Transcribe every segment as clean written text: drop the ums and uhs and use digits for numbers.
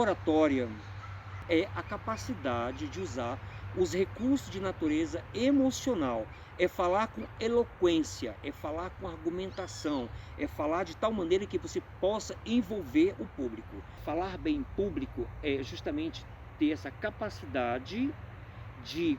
oratória é a capacidade de usar os recursos de natureza emocional, é falar com eloquência, é falar com argumentação, é falar de tal maneira que você possa envolver o público. Falar bem em público é justamente ter essa capacidade de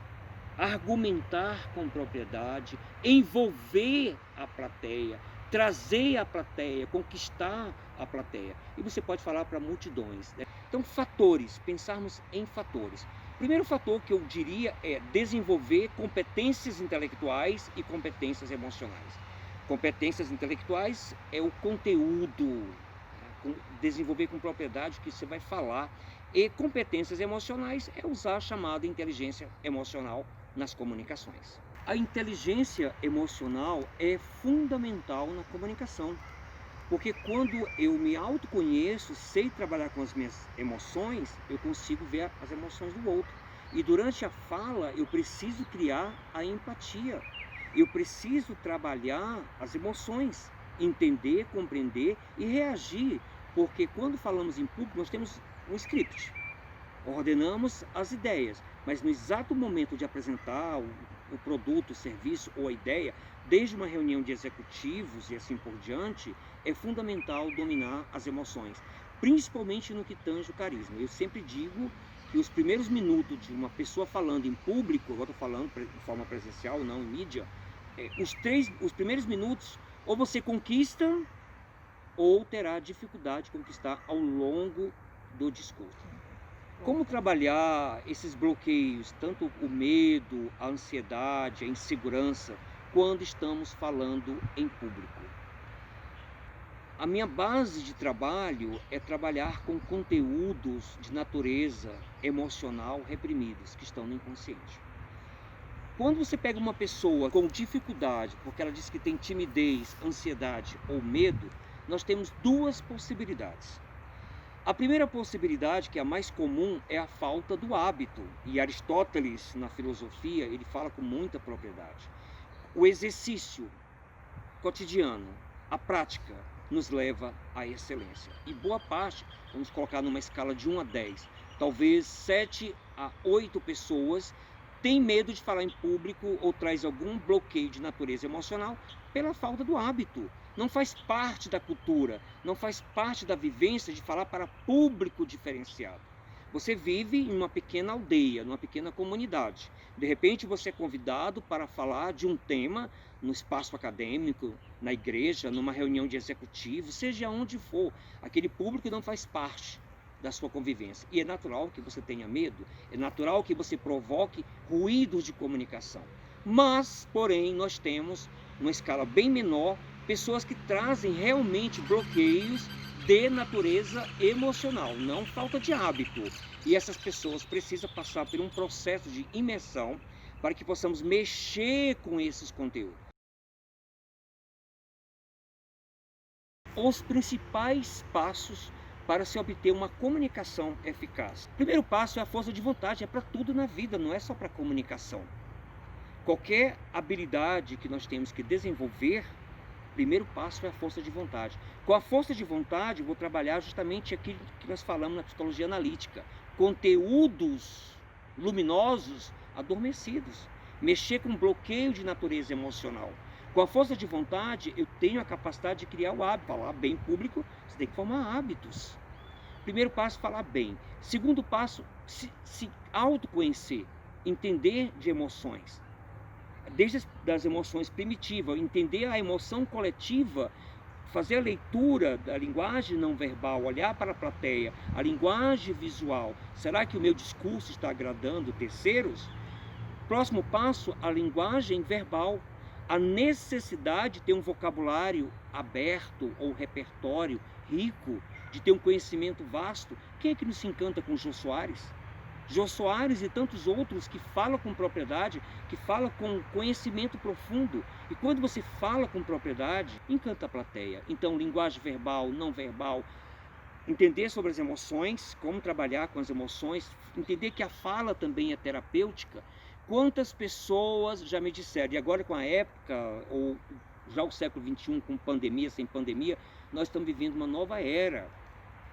argumentar com propriedade, envolver a plateia, trazer a plateia, conquistar a plateia. E você pode falar para multidões, né? Então, fatores, pensarmos em fatores. Primeiro fator que eu diria é desenvolver competências intelectuais e competências emocionais. Competências intelectuais é o conteúdo, né? Desenvolver com propriedade o que você vai falar. E competências emocionais é usar a chamada inteligência emocional nas comunicações. A inteligência emocional é fundamental na comunicação, porque quando eu me autoconheço, sei trabalhar com as minhas emoções, eu consigo ver as emoções do outro. E durante a fala, eu preciso criar a empatia. Eu preciso trabalhar as emoções, entender, compreender e reagir. Porque quando falamos em público, nós temos um script. Ordenamos as ideias, mas no exato momento de apresentar o produto, o serviço ou a ideia, desde uma reunião de executivos e assim por diante, é fundamental dominar as emoções, principalmente no que tange o carisma. Eu sempre digo que os primeiros minutos de uma pessoa falando em público, eu estou falando de forma presencial, não em mídia, os primeiros minutos, ou você conquista, ou terá dificuldade de conquistar ao longo do discurso. Como trabalhar esses bloqueios, tanto o medo, a ansiedade, a insegurança, quando estamos falando em público? A minha base de trabalho é trabalhar com conteúdos de natureza emocional reprimidos, que estão no inconsciente. Quando você pega uma pessoa com dificuldade, porque ela diz que tem timidez, ansiedade ou medo, nós temos duas possibilidades. A primeira possibilidade, que é a mais comum, é a falta do hábito. E Aristóteles, na filosofia, ele fala com muita propriedade. O exercício cotidiano, a prática, nos leva à excelência. E boa parte, vamos colocar numa escala de 1 a 10, talvez 7 a 8 pessoas têm medo de falar em público ou traz algum bloqueio de natureza emocional pela falta do hábito. Não faz parte da cultura, não faz parte da vivência de falar para público diferenciado. Você vive em uma pequena aldeia, numa pequena comunidade. De repente você é convidado para falar de um tema no espaço acadêmico, na igreja, numa reunião de executivos, seja onde for. Aquele público não faz parte da sua convivência. E é natural que você tenha medo, é natural que você provoque ruídos de comunicação. Mas, porém, nós temos, numa escala bem menor, pessoas que trazem realmente bloqueios de natureza emocional, não falta de hábito. E essas pessoas precisam passar por um processo de imersão para que possamos mexer com esses conteúdos. Os principais passos para se obter uma comunicação eficaz. O primeiro passo é a força de vontade, é para tudo na vida, não é só para comunicação. Qualquer habilidade que nós temos que desenvolver, o primeiro passo é a força de vontade. Com a força de vontade, eu vou trabalhar justamente aquilo que nós falamos na psicologia analítica. Conteúdos luminosos adormecidos. Mexer com bloqueio de natureza emocional. Com a força de vontade, eu tenho a capacidade de criar o hábito. Falar bem em público, você tem que formar hábitos. Primeiro passo, falar bem. Segundo passo, se autoconhecer, entender de emoções. Desde as emoções primitivas, entender a emoção coletiva, fazer a leitura da linguagem não verbal, olhar para a plateia, a linguagem visual. Será que o meu discurso está agradando terceiros? Próximo passo, a linguagem verbal. A necessidade de ter um vocabulário aberto ou repertório rico, de ter um conhecimento vasto. Quem é que não se encanta com Jô Soares? Jô Soares e tantos outros que falam com propriedade, que falam com conhecimento profundo. E quando você fala com propriedade, encanta a plateia. Então, linguagem verbal, não verbal, entender sobre as emoções, como trabalhar com as emoções, entender que a fala também é terapêutica. Quantas pessoas já me disseram, e agora com a época, ou já o século XXI, com pandemia, sem pandemia, nós estamos vivendo uma nova era.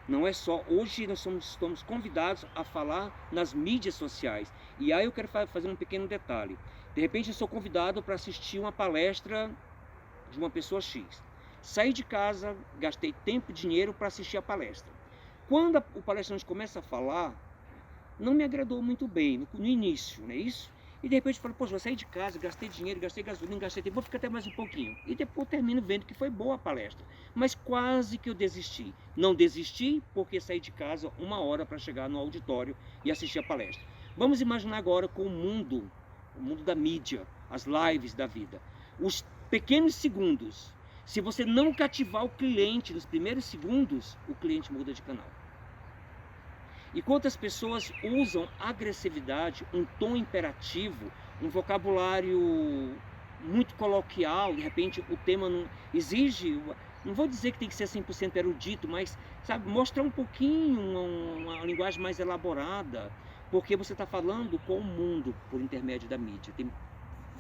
Não é só, hoje nós estamos convidados a falar nas mídias sociais. E aí eu quero fazer um pequeno detalhe. De repente eu sou convidado para assistir uma palestra de uma pessoa X. Saí de casa, gastei tempo e dinheiro para assistir a palestra. Quando o palestrante começa a falar, não me agradou muito bem no início, não é isso? E de repente eu falo, poxa, eu saí de casa, gastei dinheiro, gastei gasolina, gastei tempo, vou ficar até mais um pouquinho. E depois eu termino vendo que foi boa a palestra. Mas quase que eu desisti. Não desisti porque saí de casa 1 hora para chegar no auditório e assistir a palestra. Vamos imaginar agora com o mundo da mídia, as lives da vida. Os pequenos segundos. Se você não cativar o cliente nos primeiros segundos, o cliente muda de canal. E quantas pessoas usam agressividade, um tom imperativo, um vocabulário muito coloquial, de repente o tema não exige, não vou dizer que tem que ser 100% erudito, mas sabe, mostrar um pouquinho uma linguagem mais elaborada, porque você está falando com o mundo por intermédio da mídia. Tem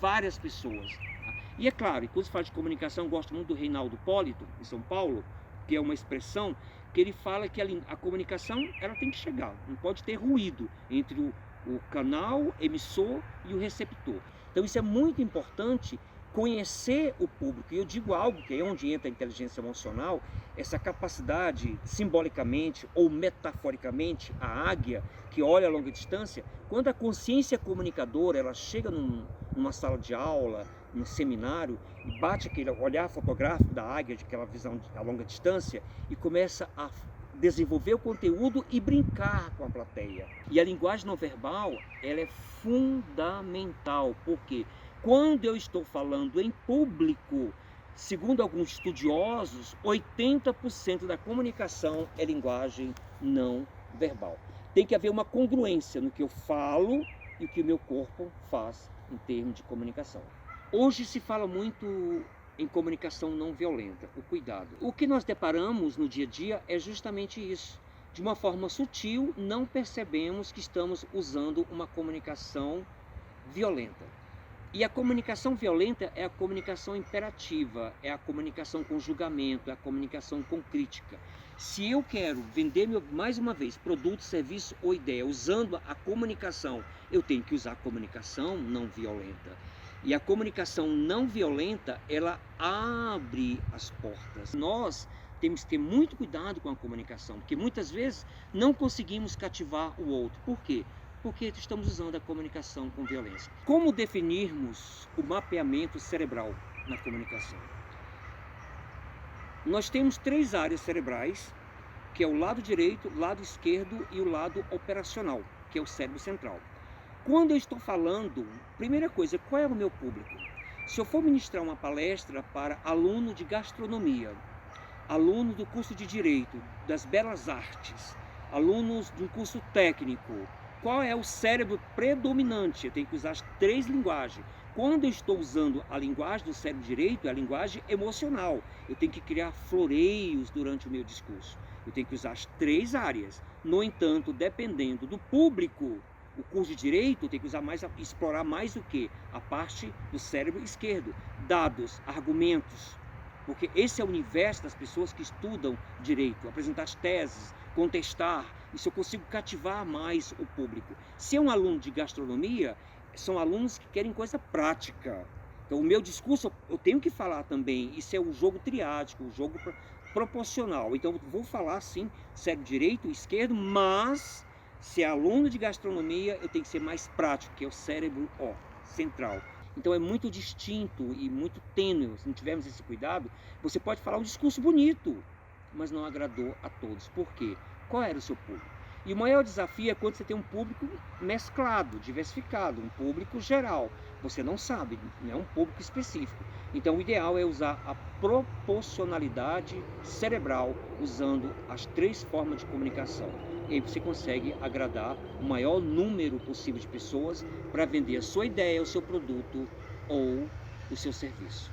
várias pessoas. Tá? E é claro, quando se fala de comunicação, eu gosto muito do Reinaldo Polito, em São Paulo, que é uma expressão que ele fala que a comunicação ela tem que chegar, não pode ter ruído entre o canal emissor e o receptor. Então isso é muito importante, conhecer o público. E eu digo algo que é onde entra a inteligência emocional, essa capacidade, simbolicamente ou metaforicamente, a águia que olha a longa distância. Quando a consciência comunicadora ela chega numa sala de aula, num seminário, e bate aquele olhar fotográfico da águia, de aquela visão a longa distância, e começa a desenvolver o conteúdo e brincar com a plateia. E a linguagem não verbal, ela é fundamental, porque quando eu estou falando em público, segundo alguns estudiosos, 80% da comunicação é linguagem não verbal. Tem que haver uma congruência no que eu falo e o que o meu corpo faz em termos de comunicação. Hoje se fala muito em comunicação não violenta, o cuidado. O que nós deparamos no dia a dia é justamente isso. De uma forma sutil, não percebemos que estamos usando uma comunicação violenta. E a comunicação violenta é a comunicação imperativa, é a comunicação com julgamento, é a comunicação com crítica. Se eu quero vender, mais uma vez, produto, serviço ou ideia, usando a comunicação, eu tenho que usar a comunicação não violenta. E a comunicação não violenta, ela abre as portas. Nós temos que ter muito cuidado com a comunicação, porque muitas vezes não conseguimos cativar o outro. Por quê? Porque estamos usando a comunicação com violência. Como definirmos o mapeamento cerebral na comunicação? Nós temos 3 áreas cerebrais, que é o lado direito, o lado esquerdo e o lado operacional, que é o cérebro central. Quando eu estou falando, primeira coisa, qual é o meu público? Se eu for ministrar uma palestra para aluno de gastronomia, aluno do curso de Direito, das Belas Artes, alunos de um curso técnico, qual é o cérebro predominante? Eu tenho que usar as 3 linguagens. Quando eu estou usando a linguagem do cérebro direito, é a linguagem emocional. Eu tenho que criar floreios durante o meu discurso. Eu tenho que usar as 3 áreas. No entanto, dependendo do público, o curso de Direito tem que usar mais, explorar mais o que? A parte do cérebro esquerdo. Dados, argumentos. Porque esse é o universo das pessoas que estudam Direito. Apresentar as teses, contestar. Isso eu consigo cativar mais o público. Se é um aluno de gastronomia, são alunos que querem coisa prática. Então o meu discurso, eu tenho que falar também. Isso é o jogo triádico, o jogo proporcional. Então eu vou falar sim, cérebro direito, esquerdo, mas se é aluno de gastronomia, eu tenho que ser mais prático, que é o cérebro central. Então é muito distinto e muito tênue. Se não tivermos esse cuidado, você pode falar um discurso bonito, mas não agradou a todos. Por quê? Qual era o seu público? E o maior desafio é quando você tem um público mesclado, diversificado, um público geral. Você não sabe, não é um público específico. Então o ideal é usar a proporcionalidade cerebral, usando as 3 formas de comunicação. E aí você consegue agradar o maior número possível de pessoas para vender a sua ideia, o seu produto ou o seu serviço.